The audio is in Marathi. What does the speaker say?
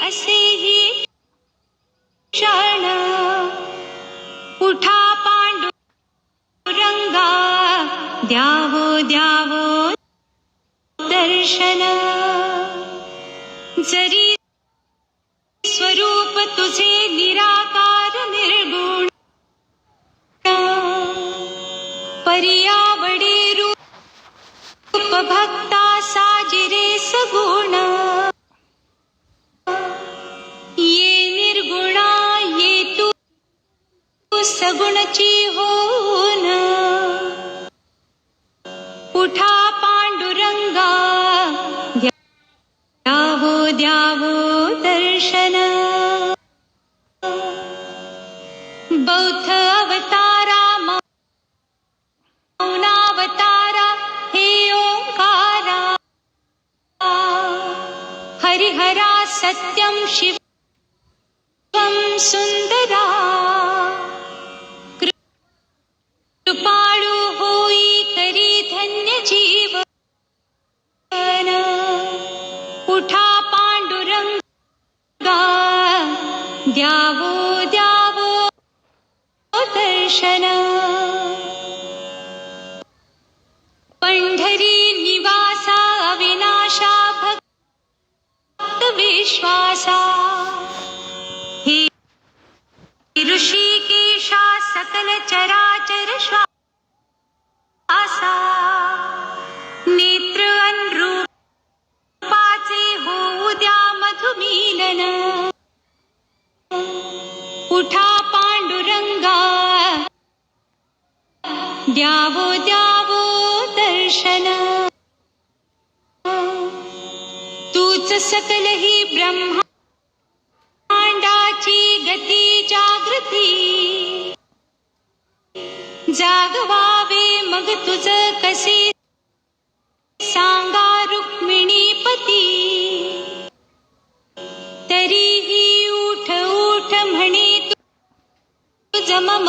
असेही क्षण उठा पांडुरंगा द्यावो द्यावो दर्शन जरी स्वरूप तुझे निराकार निर्गुण पर्यावडे रूप भक्ता साजिरे सगुण ये निर्गुणा ये तू सगुणची होऊन उठा पांडुरंगा द्यावो द्यावो दर्शन बौद्ध अवतारा मौनावतारा हे ओंकारा हरिहरा सत्यं शिवं सुंदरा कृपाळू होई करी धन्य जीवन उठा पांडुरंगा द्यावो द्यावो दर्शन पंढरी निवासा अविनाशा भक्त विश्वासा हे ऋषिकेशा सकल चराचर श्वासा नेत्र अनुरूपाचे होऊ द्या मधुमीलन उठा पांडुरंगा द्यावो द्यावो दर्शन तूच सकल ही ब्रह्मांडाची गती जागृती जागवावे मग तुझ कसे सांगा रुक्मिणीपती तरीही उठ उठ म्हणे तुझ मम